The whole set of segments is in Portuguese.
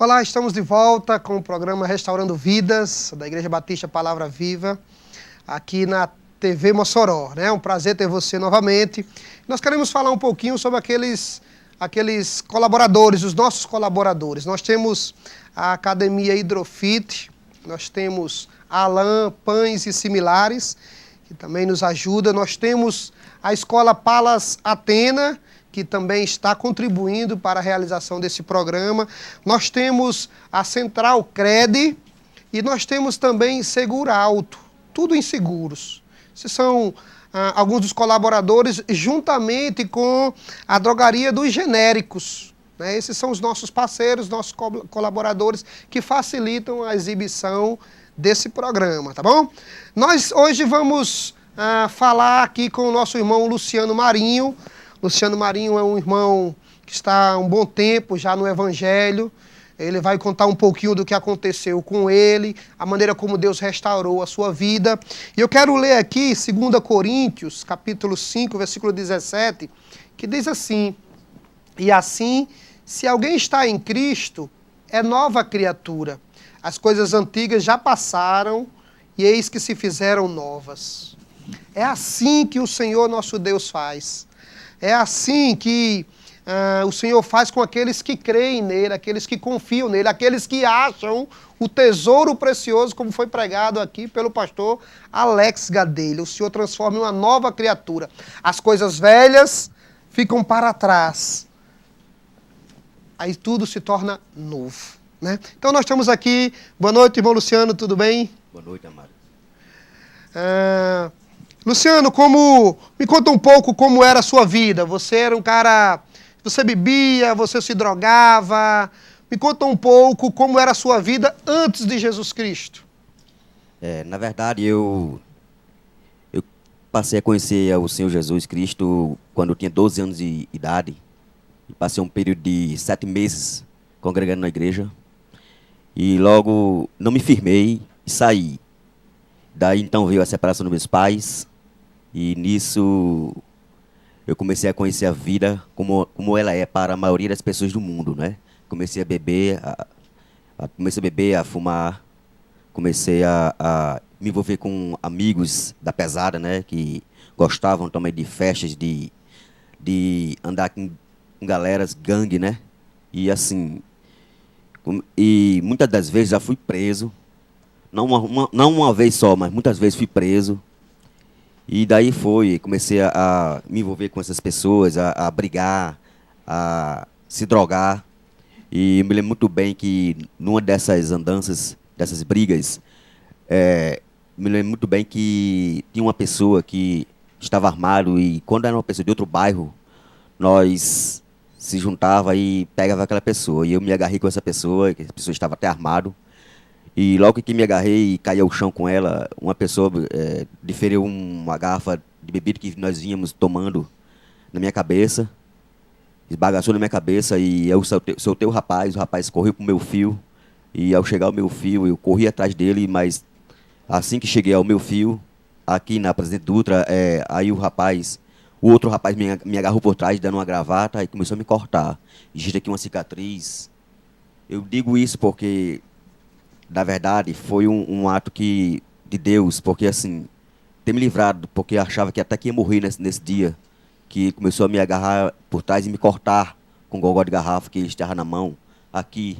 Olá, estamos de volta com o programa Restaurando Vidas, da Igreja Batista Palavra Viva, aqui na TV Mossoró, né? É um prazer ter você novamente. Nós queremos falar um pouquinho sobre aqueles colaboradores, os nossos colaboradores. Nós temos a Academia Hidrofit, nós temos a Alan Pães e Similares, que também nos ajuda. Nós temos a Escola Palas Atena, que também está contribuindo para a realização desse programa. Nós temos a Central Cred e nós temos também Seguro Alto, tudo em seguros. Esses são alguns dos colaboradores, juntamente com a Drogaria dos Genéricos, né? Esses são os nossos parceiros, nossos colaboradores que facilitam a exibição desse programa, tá bom? Nós hoje vamos falar aqui com o nosso irmão Luciano Marinho. Luciano Marinho é um irmão que está há um bom tempo já no Evangelho. Ele vai contar um pouquinho do que aconteceu com ele, a maneira como Deus restaurou a sua vida. E eu quero ler aqui 2 Coríntios, capítulo 5, versículo 17, que diz assim: E assim, se alguém está em Cristo, é nova criatura. As coisas antigas já passaram e eis que se fizeram novas. É assim que o Senhor nosso Deus faz. É assim que o Senhor faz com aqueles que creem nele, aqueles que confiam nele, aqueles que acham o tesouro precioso, como foi pregado aqui pelo pastor Alex Gadelha. O Senhor transforma em uma nova criatura. As coisas velhas ficam para trás. Aí tudo se torna novo, né? Então nós estamos aqui. Boa noite, irmão Luciano, tudo bem? Boa noite, amado. Luciano, me conta um pouco como era a sua vida. Você era um cara, você bebia, você se drogava. Me conta um pouco como era a sua vida antes de Jesus Cristo. Na verdade, eu passei a conhecer o Senhor Jesus Cristo quando eu tinha 12 anos de idade. E passei um período de 7 meses congregando na igreja. E logo não me firmei e saí. Daí então veio a separação dos meus pais. E nisso eu comecei a conhecer a vida como ela é para a maioria das pessoas do mundo, né? Comecei a beber, a fumar, comecei a me envolver com amigos da pesada, né? Que gostavam também de festas, de andar com galeras, gangue, né? E assim, e muitas das vezes já fui preso, não uma vez só, mas muitas vezes fui preso. E daí comecei a me envolver com essas pessoas, a brigar, a se drogar. E eu me lembro muito bem que numa dessas andanças, dessas brigas, me lembro muito bem que tinha uma pessoa que estava armado e quando era uma pessoa de outro bairro, nós se juntava e pegava aquela pessoa. E eu me agarrei com essa pessoa, que a pessoa estava até armado. E logo que me agarrei e caí ao chão com ela, uma pessoa diferiu uma garrafa de bebida que nós vínhamos tomando na minha cabeça, esbagaçou na minha cabeça e eu soltei o rapaz correu pro meu fio, e ao chegar ao meu fio eu corri atrás dele, mas assim que cheguei ao meu fio, aqui na Presidente Dutra, aí o outro rapaz me agarrou por trás, dando uma gravata e começou a me cortar. Existe aqui uma cicatriz. Eu digo isso porque na verdade, foi um ato de Deus, porque assim, ter me livrado, porque eu achava que até que ia morrer nesse dia, que começou a me agarrar por trás e me cortar com gogó de garrafa que ele estava na mão. Aqui,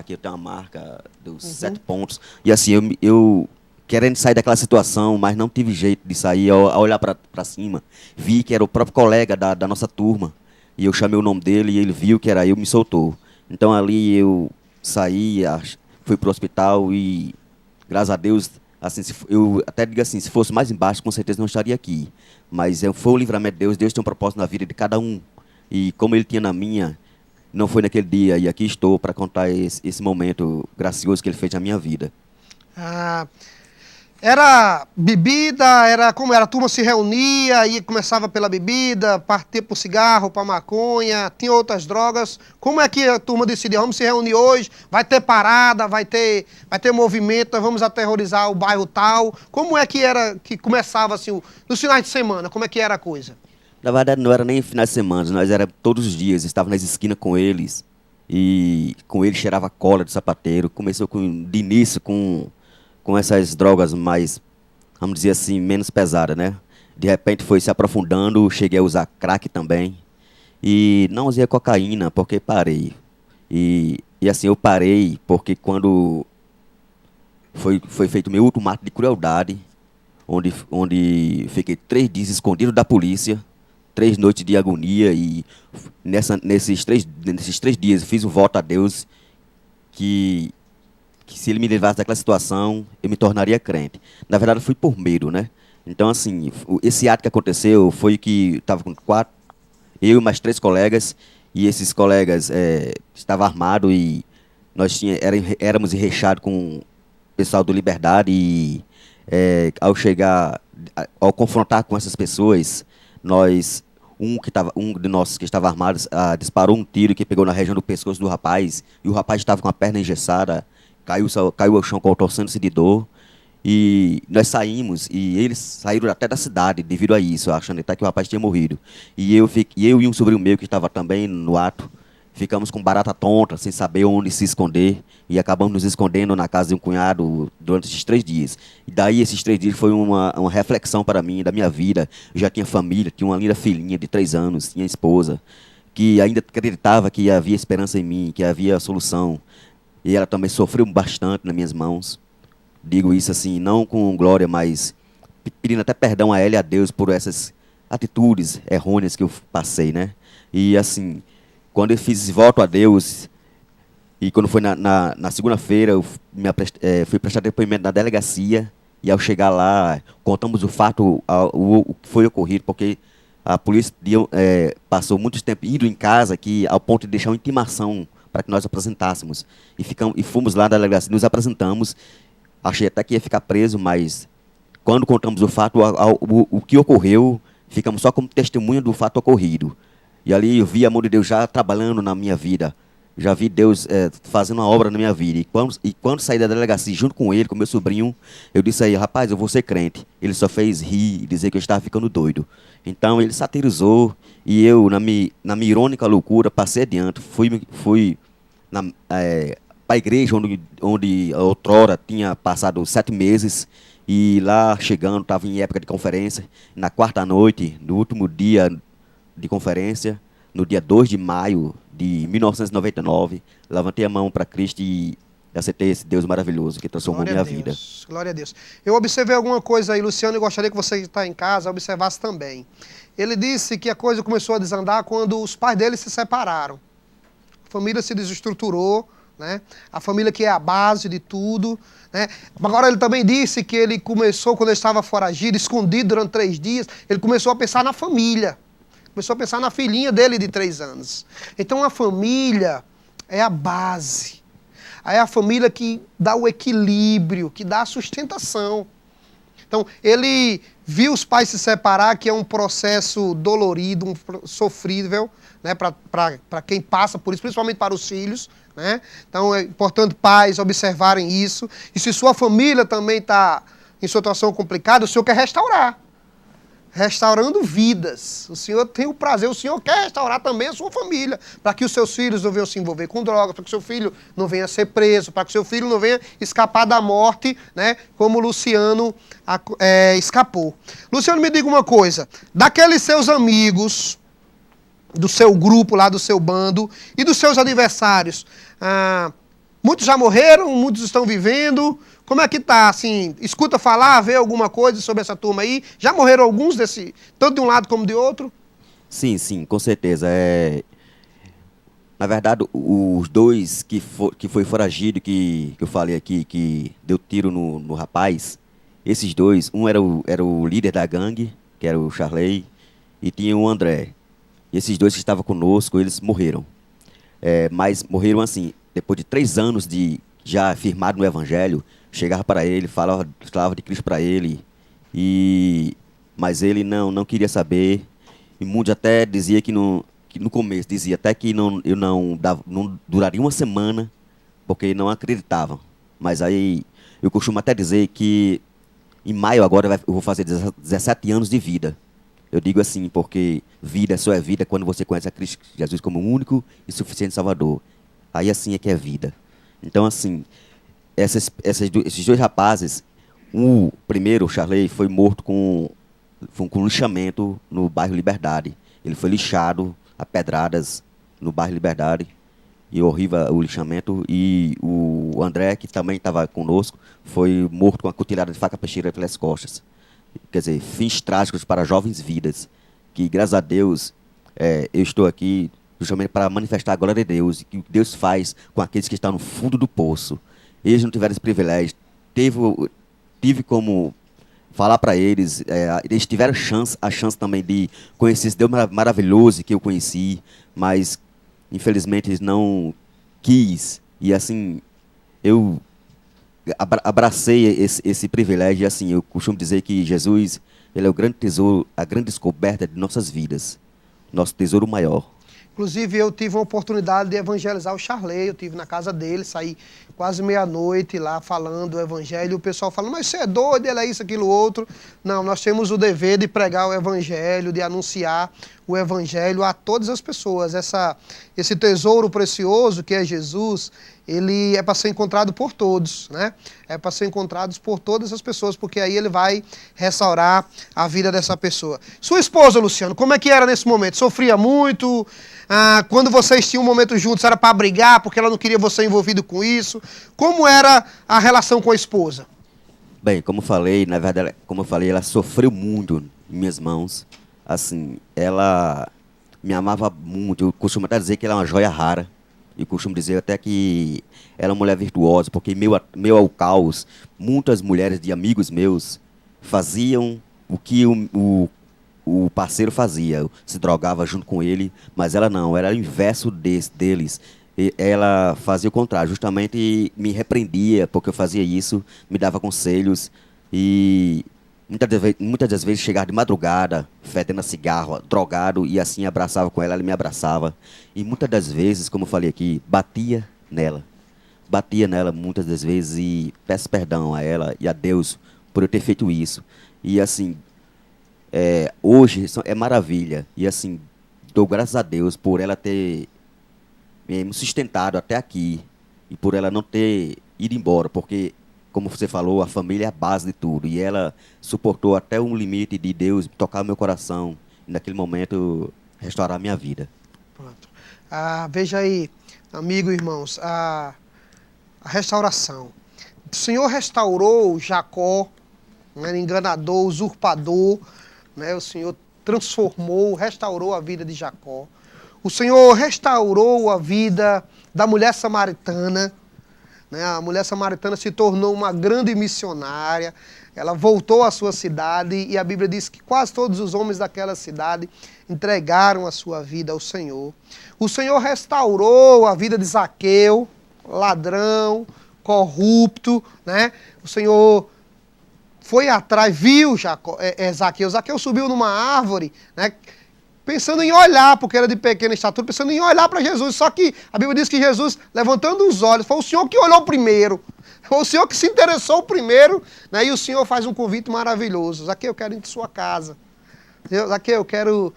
eu tenho uma marca dos 7 pontos. E assim, eu querendo sair daquela situação, mas não tive jeito de sair. Ao olhar para cima, vi que era o próprio colega da nossa turma. E eu chamei o nome dele e ele viu que era eu, me soltou. Então ali eu saí, fui pro hospital e, graças a Deus, assim, eu até digo assim, se fosse mais embaixo, com certeza não estaria aqui. Mas foi o livramento de Deus, Deus tem um propósito na vida de cada um. E como Ele tinha na minha, não foi naquele dia. E aqui estou para contar esse momento gracioso que Ele fez na minha vida. Era bebida, era como era? A turma se reunia e começava pela bebida, partia para o cigarro, para a maconha, tinha outras drogas. Como é que a turma decidia? Vamos se reunir hoje, vai ter parada, vai ter movimento, nós vamos aterrorizar o bairro tal. Como é que era que começava assim, nos finais de semana? Como é que era a coisa? Na verdade, não era nem finais de semana, nós era todos os dias, estava nas esquinas com eles. e com ele cheirava cola de sapateiro. Começou de início com essas drogas mais, vamos dizer assim, menos pesadas, né? De repente foi se aprofundando, cheguei a usar crack também. E não usei cocaína porque parei. E assim, eu parei porque quando foi feito meu último ato de crueldade, onde fiquei 3 dias escondido da polícia, 3 noites de agonia, e nesses 3 dias fiz um voto a Deus que se ele me levasse daquela situação, eu me tornaria crente. Na verdade, fui por medo, né? Então, assim, esse ato que aconteceu foi que estava com eu e mais 3 colegas, e esses colegas estavam armados, e nós éramos enreixados com o pessoal do Liberdade, e ao confrontar com essas pessoas, um de nós que estava armado disparou um tiro que pegou na região do pescoço do rapaz, e o rapaz estava com a perna engessada, caiu ao chão contorcendo-se de dor. E nós saímos, e eles saíram até da cidade devido a isso, achando até que o rapaz tinha morrido. E eu e um sobrinho meu que estava também no ato, ficamos com barata tonta, sem saber onde se esconder, e acabamos nos escondendo na casa de um cunhado durante esses 3 dias. E daí esses 3 dias foi uma reflexão para mim, da minha vida. Eu já tinha família, tinha uma linda filhinha de 3 anos, tinha esposa, que ainda acreditava que havia esperança em mim, que havia solução. E ela também sofreu bastante nas minhas mãos. Digo isso assim, não com glória, mas pedindo até perdão a ela e a Deus por essas atitudes errôneas que eu passei, né? E assim, quando eu fiz esse voto a Deus, e quando foi na segunda-feira, eu fui prestar depoimento na delegacia, e ao chegar lá, contamos o fato, o que foi ocorrido, porque a polícia passou muito tempo indo em casa, ao ponto de deixar uma intimação para que nós apresentássemos. E fomos lá na delegacia, nos apresentamos. Achei até que ia ficar preso, mas quando contamos o fato, o que ocorreu, ficamos só como testemunha do fato ocorrido. E ali eu vi a mão de Deus já trabalhando na minha vida. Já vi Deus fazendo uma obra na minha vida. E quando saí da delegacia, junto com ele, com meu sobrinho, eu disse a ele: rapaz, eu vou ser crente. Ele só fez rir e dizer que eu estava ficando doido. Então ele satirizou, e eu, na minha irônica loucura, passei adiante. Fui para a igreja onde outrora tinha passado 7 meses, e lá chegando, estava em época de conferência, na quarta noite, no último dia de conferência, no dia 2 de maio de 1999, levantei a mão para Cristo e aceitei esse Deus maravilhoso que transformou minha vida. Glória a Deus. Eu observei alguma coisa aí, Luciano, e gostaria que você que está em casa observasse também. Ele disse que a coisa começou a desandar quando os pais dele se separaram. A família se desestruturou, né? A família que é a base de tudo, né? Agora ele também disse que ele começou, quando ele estava foragido, escondido durante 3 dias, ele começou a pensar na família. Começou a pensar na filhinha dele de 3 anos. Então a família é a base. É a família que dá o equilíbrio, que dá a sustentação. Então ele viu os pais se separar, que é um processo dolorido, sofrível, né, para quem passa por isso, principalmente para os filhos, né? Então é importante pais observarem isso. E se sua família também está em situação complicada, o Senhor quer restaurar. Restaurando vidas. O Senhor tem o prazer, o Senhor quer restaurar também a sua família, para que os seus filhos não venham se envolver com drogas, para que o seu filho não venha ser preso, para que o seu filho não venha escapar da morte, né, como o Luciano escapou. Luciano, me diga uma coisa, daqueles seus amigos, do seu grupo lá, do seu bando, e dos seus adversários, muitos já morreram, muitos estão vivendo. Como é que tá, assim, escuta falar, vê alguma coisa sobre essa turma aí? Já morreram alguns tanto de um lado como de outro? Sim, sim, com certeza. Na verdade, os 2 que foi foragido, que eu falei aqui, que deu tiro no rapaz, esses 2, um era o líder da gangue, que era o Charley, e tinha o André. E esses 2 que estavam conosco, eles morreram. Mas morreram assim, depois de 3 anos de já firmado no Evangelho, chegava para ele, falava de Cristo para ele, mas ele não queria saber. E muitos até dizia que no começo, dizia até que eu não duraria uma semana, porque não acreditavam. Mas aí eu costumo até dizer que em maio agora eu vou fazer 17 anos de vida. Eu digo assim, porque vida só é vida quando você conhece a Cristo Jesus como único e suficiente Salvador. Aí assim é que é vida. Então, assim, esses dois rapazes, o primeiro, o Charley, foi morto com lixamento no bairro Liberdade. Ele foi lixado a pedradas no bairro Liberdade. E horrível o lixamento. E o André, que também estava conosco, foi morto com uma cutilhada de faca peixeira pelas costas. Quer dizer, fins trágicos para jovens vidas. Que, graças a Deus, eu estou aqui justamente para manifestar a glória de Deus. E que o que Deus faz com aqueles que estão no fundo do poço. Eles não tiveram esse privilégio. Tive como falar para eles, eles tiveram a chance também de conhecer esse Deus maravilhoso que eu conheci, mas infelizmente eles não quis. E assim, eu abracei esse privilégio. E assim, eu costumo dizer que Jesus, ele é o grande tesouro, a grande descoberta de nossas vidas, nosso tesouro maior. Inclusive, eu tive uma oportunidade de evangelizar o Charley, eu tive na casa dele, saí quase meia-noite lá falando o evangelho, e o pessoal falando, mas você é doido, ele é isso, aquilo, outro. Não, nós temos o dever de pregar o evangelho, de anunciar o evangelho a todas as pessoas. Esse tesouro precioso que é Jesus, ele é para ser encontrado por todos, né? É para ser encontrado por todas as pessoas, porque aí ele vai restaurar a vida dessa pessoa. Sua esposa, Luciano, como é que era nesse momento? Sofria muito? Quando vocês tinham um momento juntos, era para brigar, porque ela não queria você envolvido com isso? Como era a relação com a esposa? Bem, como falei, na verdade, como eu falei, ela sofreu muito em minhas mãos. Assim, ela me amava muito. Eu costumo até dizer que ela é uma joia rara. E costumo dizer até que ela é uma mulher virtuosa, porque em meio ao caos, muitas mulheres de amigos meus faziam o que o parceiro fazia, se drogava junto com ele, mas ela não, era o inverso deles. E ela fazia o contrário, justamente me repreendia porque eu fazia isso, me dava conselhos e muitas das vezes chegava de madrugada, fedendo a cigarro, drogado, e assim abraçava com ela, ela me abraçava. E muitas das vezes, como eu falei aqui, batia nela muitas das vezes e peço perdão a ela e a Deus por eu ter feito isso. E assim, hoje é maravilha. E assim, dou graças a Deus por ela ter me sustentado até aqui e por ela não ter ido embora, porque, como você falou, a família é a base de tudo. E ela suportou até um limite de Deus tocar meu coração e, naquele momento, restaurar minha vida. Pronto. Veja aí, amigo e irmãos, a restauração. O Senhor restaurou Jacó, né, enganador, usurpador, né, o Senhor transformou, restaurou a vida de Jacó. O Senhor restaurou a vida da mulher samaritana, né? A mulher samaritana se tornou uma grande missionária, ela voltou à sua cidade e a Bíblia diz que quase todos os homens daquela cidade entregaram a sua vida ao Senhor. O Senhor restaurou a vida de Zaqueu, ladrão, corrupto, né? O Senhor foi atrás, viu Zaqueu. Zaqueu subiu numa árvore, né? Pensando em olhar, porque era de pequena estatura, pensando em olhar para Jesus. Só que a Bíblia diz que Jesus, levantando os olhos, foi o Senhor que olhou primeiro. Foi o Senhor que se interessou primeiro, né? E o Senhor faz um convite maravilhoso. Zaqueu, eu quero ir em sua casa. Zaqueu, eu quero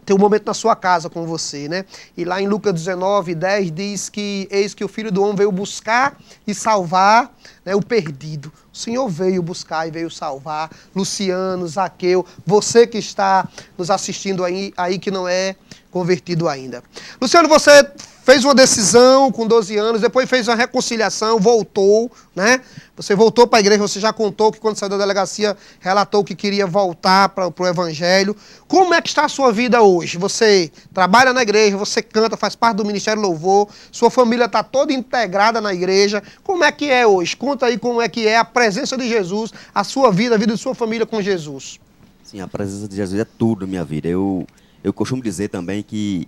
ter um momento na sua casa com você, né? E lá em Lucas 19:10 diz que eis que o Filho do Homem veio buscar e salvar, né, o perdido. O Senhor veio buscar e veio salvar. Luciano, Zaqueu, você que está nos assistindo aí que não é convertido ainda. Luciano, você fez uma decisão com 12 anos, depois fez uma reconciliação, voltou, né? Você voltou para a igreja, você já contou que quando saiu da delegacia, relatou que queria voltar para o evangelho. Como é que está a sua vida hoje? Você trabalha na igreja, você canta, faz parte do Ministério Louvor, sua família está toda integrada na igreja. Como é que é hoje? Conta aí como é que é a presença de Jesus, a sua vida, a vida de sua família com Jesus. Sim, a presença de Jesus é tudo na minha vida. Eu costumo dizer também que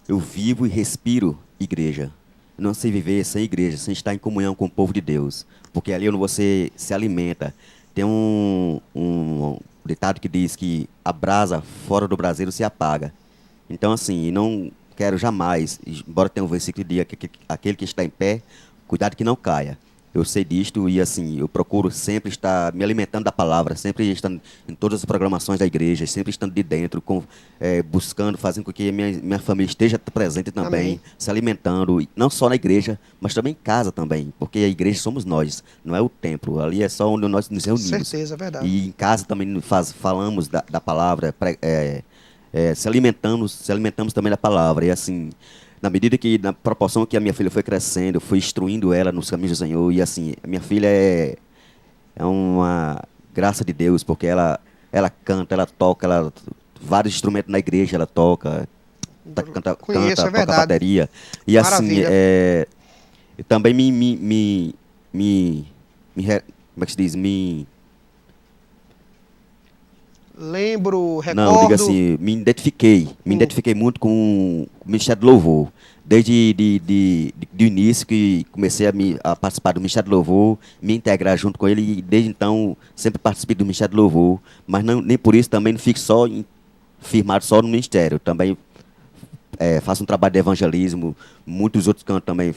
eu vivo e respiro igreja. Eu não sei viver sem igreja, sem estar em comunhão com o povo de Deus. Porque ali onde você se alimenta, tem um ditado que diz que a brasa fora do braseiro se apaga. Então, assim, não quero jamais, embora tenha um versículo que diga que aquele que está em pé, cuidado que não caia. Eu sei disto e, assim, eu procuro sempre estar me alimentando da palavra, sempre estando em todas as programações da igreja, sempre estando de dentro, buscando, fazendo com que a minha família esteja presente também, Amém. se alimentando, e não só na igreja, mas também em casa também, porque a igreja somos nós, não é o templo, ali é só onde nós nos reunimos. Certeza, é verdade. E em casa também falamos da palavra, se alimentamos também da palavra, e assim... Na medida que, na proporção que a minha filha foi crescendo, eu fui instruindo ela nos caminhos do Senhor. E assim, a minha filha é uma graça de Deus, porque ela canta, ela toca, vários instrumentos na igreja ela toca, Conheço, é toca verdade. bateria. E assim, Maravilha. também como é que se diz? Lembro, Não, diga recordo. assim, me identifiquei muito com o Ministério do Louvor. Desde do início que comecei a participar do Ministério do Louvor, me integrar junto com ele, e desde então sempre participei do Ministério do Louvor, mas não, nem por isso também não fico firmado só no Ministério, também faço um trabalho de evangelismo, muitos outros cantos também,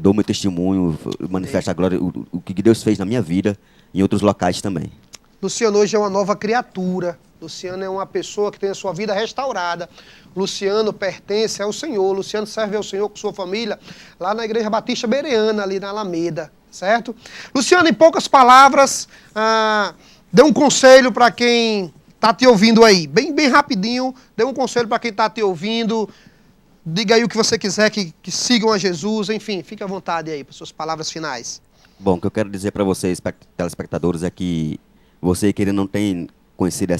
dou meu testemunho, manifesto a glória, o que Deus fez na minha vida, em outros locais também. Luciano hoje é uma nova criatura. Luciano é uma pessoa que tem a sua vida restaurada. Luciano pertence ao Senhor. Luciano serve ao Senhor com sua família lá na Igreja Batista Bereana, ali na Alameda, certo? Luciano, em poucas palavras, dê um conselho para quem está te ouvindo aí. Bem rapidinho, dê um conselho para quem está te ouvindo. Diga aí o que você quiser, que sigam a Jesus. Enfim, fique à vontade aí para suas palavras finais. Bom, o que eu quero dizer para vocês, telespectadores, é que você que ainda não tem conhecido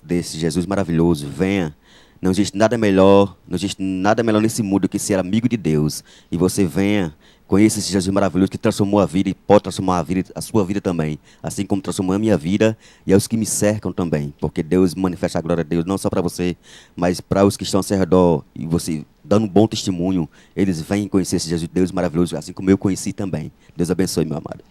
desse Jesus maravilhoso, venha. Não existe nada melhor nesse mundo que ser amigo de Deus. E você venha, conheça esse Jesus maravilhoso que transformou a vida e pode transformar a sua vida também. Assim como transformou a minha vida e aos que me cercam também. Porque Deus manifesta a glória de Deus não só para você, mas para os que estão ao seu redor. E você dando um bom testemunho, eles vêm conhecer esse Jesus Deus maravilhoso, assim como eu conheci também. Deus abençoe, meu amado.